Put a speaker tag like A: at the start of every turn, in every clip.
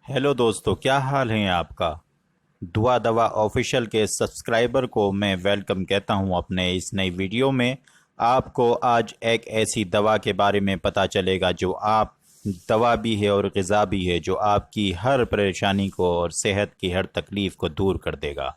A: Hello दोस्तों, क्या हाल है आपका। दुआ दवा ऑफिशियल के सब्सक्राइबर को मैं वेलकम कहता हूं अपने इस नई वीडियो में। आपको आज एक ऐसी दवा के बारे में पता चलेगा जो आप दवा भी है और ग़िज़ा भी है, जो आपकी हर परेशानी को और सेहत की हर तकलीफ़ को दूर कर देगा।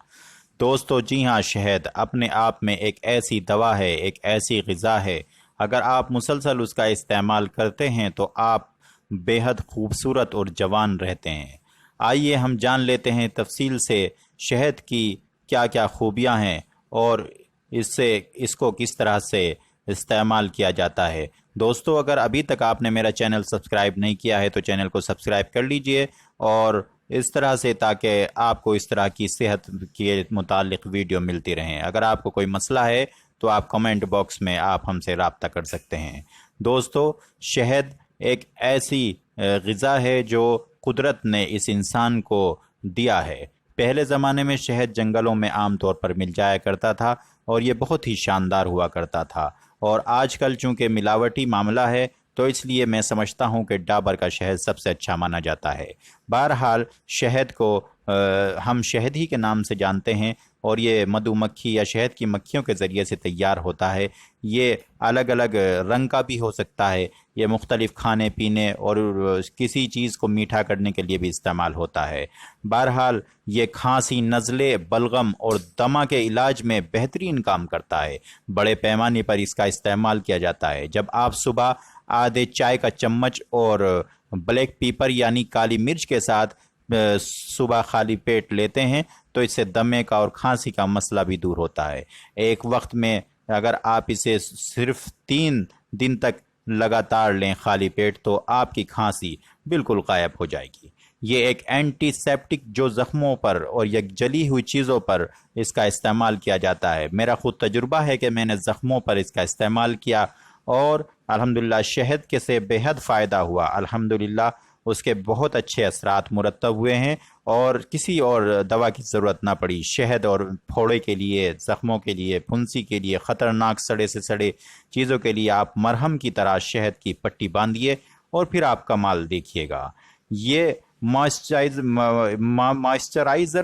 A: दोस्तों जी हाँ, शहद अपने आप में एक ऐसी दवा है, एक ऐसी ग़िज़ा है। अगर आप मुसलसल उसका इस्तेमाल करते हैं तो आप बेहद खूबसूरत और जवान रहते हैं। आइए हम जान लेते हैं तफसील से शहद की क्या क्या खूबियाँ हैं और इसको किस तरह से इस्तेमाल किया जाता है। दोस्तों, अगर अभी तक आपने मेरा चैनल सब्सक्राइब नहीं किया है तो चैनल को सब्सक्राइब कर लीजिए और इस तरह से, ताकि आपको इस तरह की सेहत के मुतालिक वीडियो मिलती रहें। अगर आपको कोई मसला है तो आप कमेंट बॉक्स में आप हमसे रब्ता कर सकते हैं। दोस्तों, शहद एक ऐसी ग़िज़ा है जो कुदरत ने इस इंसान को दिया है। पहले ज़माने में शहद जंगलों में आम तौर पर मिल जाया करता था और ये बहुत ही शानदार हुआ करता था। और आजकल चूँकि मिलावटी मामला है तो इसलिए मैं समझता हूँ कि डाबर का शहद सबसे अच्छा माना जाता है। बहरहाल शहद को हम शहद ही के नाम से जानते हैं और ये मधुमक्खी या शहद की मक्खियों के ज़रिए से तैयार होता है। ये अलग अलग रंग का भी हो सकता है। ये मुख्तलिफ़ खाने पीने और किसी चीज़ को मीठा करने के लिए भी इस्तेमाल होता है। बहरहाल ये खांसी, नज़ले, बलगम और दमा के इलाज में बेहतरीन काम करता है। बड़े पैमाने पर इसका इस्तेमाल किया जाता है। जब आप सुबह आधे चाय का चम्मच और ब्लैक पेपर यानी काली मिर्च के साथ सुबह खाली पेट लेते हैं तो इससे दमे का और खांसी का मसला भी दूर होता है। एक वक्त में अगर आप इसे सिर्फ 3 दिन तक लगातार लें खाली पेट तो आपकी खांसी बिल्कुल गायब हो जाएगी। ये एक एंटीसेप्टिक जो ज़ख्मों पर और या जली हुई चीज़ों पर इसका इस्तेमाल किया जाता है। मेरा ख़ुद तजुर्बा है कि मैंने ज़ख्मों पर इसका इस्तेमाल किया और अल्हम्दुलिल्लाह शहद के से बेहद फ़ायदा हुआ। अल्हम्दुलिल्लाह उसके बहुत अच्छे असरात मुरतब हुए हैं और किसी और दवा की ज़रूरत ना पड़ी। शहद और फोड़े के लिए, ज़ख्मों के लिए, फुंसी के लिए, ख़तरनाक सड़े से सड़े चीज़ों के लिए आप मरहम की तरह शहद की पट्टी बांधिए और फिर आप कमाल देखिएगा। ये मॉइस्चराइज़र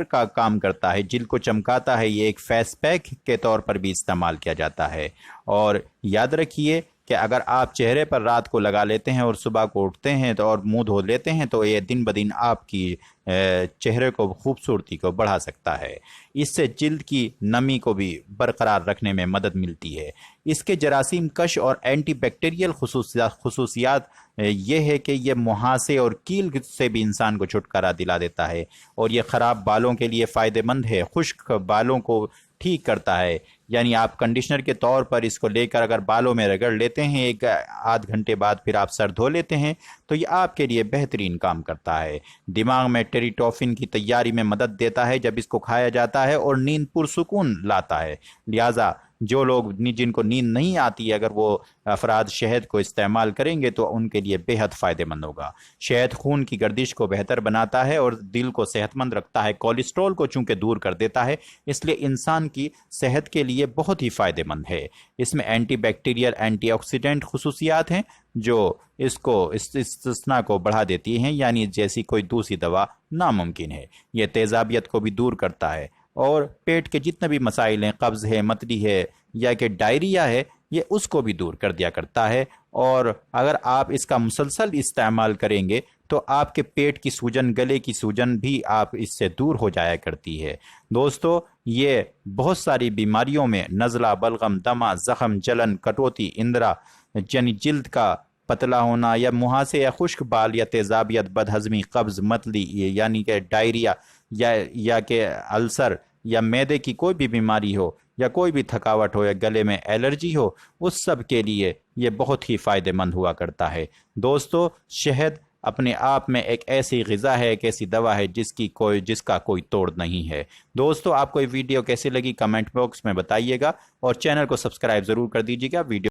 A: का काम करता है, जिल्द को चमकाता है। ये एक फेस पैक के तौर पर भी इस्तेमाल किया जाता है। और याद रखिए कि अगर आप चेहरे पर रात को लगा लेते हैं और सुबह को उठते हैं तो और मुंह धो लेते हैं तो ये दिन ब दिन आपकी चेहरे को खूबसूरती को बढ़ा सकता है। इससे जिल्द की नमी को भी बरकरार रखने में मदद मिलती है। इसके जरासीम कश और एंटीबैक्टीरियल खसूसियात ये है कि ये मुहासे और कील से भी इंसान को छुटकारा दिला देता है और ये ख़राब बालों के लिए फ़ायदेमंद है। खुश्क बालों को ठीक करता है, यानी आप कंडीशनर के तौर पर इसको लेकर अगर बालों में रगड़ लेते हैं, एक आध घंटे बाद फिर आप सर धो लेते हैं तो ये आपके लिए बेहतरीन काम करता है। दिमाग में टेरिटोफिन की तैयारी में मदद देता है जब इसको खाया जाता है और नींद पुरसुकून लाता है। लिहाजा जो लोग जिनको नींद नहीं आती, अगर वो अफराद शहद को इस्तेमाल करेंगे तो उनके लिए बेहद फ़ायदेमंद होगा। शहद खून की गर्दिश को बेहतर बनाता है और दिल को सेहतमंद रखता है। कोलेस्ट्रॉल को चूँकि दूर कर देता है, इसलिए इंसान की सेहत के लिए बहुत ही फ़ायदेमंद है। इसमें एंटीबैक्टीरियल, एंटीऑक्सीडेंट खसूसियात हैं जो इसको इस्तिस्ना को बढ़ा देती हैं, यानी जैसी कोई दूसरी दवा नामुमकिन है। यह तेज़ाबियत को भी दूर करता है और पेट के जितने भी मसाइल हैं, कब्ज़ है, मतली है या कि डायरिया है, ये उसको भी दूर कर दिया करता है। और अगर आप इसका मुसलसल इस्तेमाल करेंगे तो आपके पेट की सूजन, गले की सूजन भी आप इससे दूर हो जाया करती है। दोस्तों, ये बहुत सारी बीमारियों में नज़ला, बलगम, दमा, ज़ख़म, जलन, कटौती, इंदरा यानी जिल्द का पतला होना या मुहासे या खुश्क बाल या तेज़ाबियत, बदहज़मी, कब्ज़, मतली यानी कि डायरिया या कि अल्सर या मैदे की कोई भी बीमारी हो या कोई भी थकावट हो या गले में एलर्जी हो, उस सब के लिए ये बहुत ही फ़ायदेमंद हुआ करता है। दोस्तों, शहद अपने आप में एक ऐसी ग़िज़ा है, एक ऐसी दवा है जिसका कोई तोड़ नहीं है। दोस्तों, आपको ये वीडियो कैसी लगी कमेंट बॉक्स में बताइएगा और चैनल को सब्सक्राइब ज़रूर कर दीजिएगा। वीडियो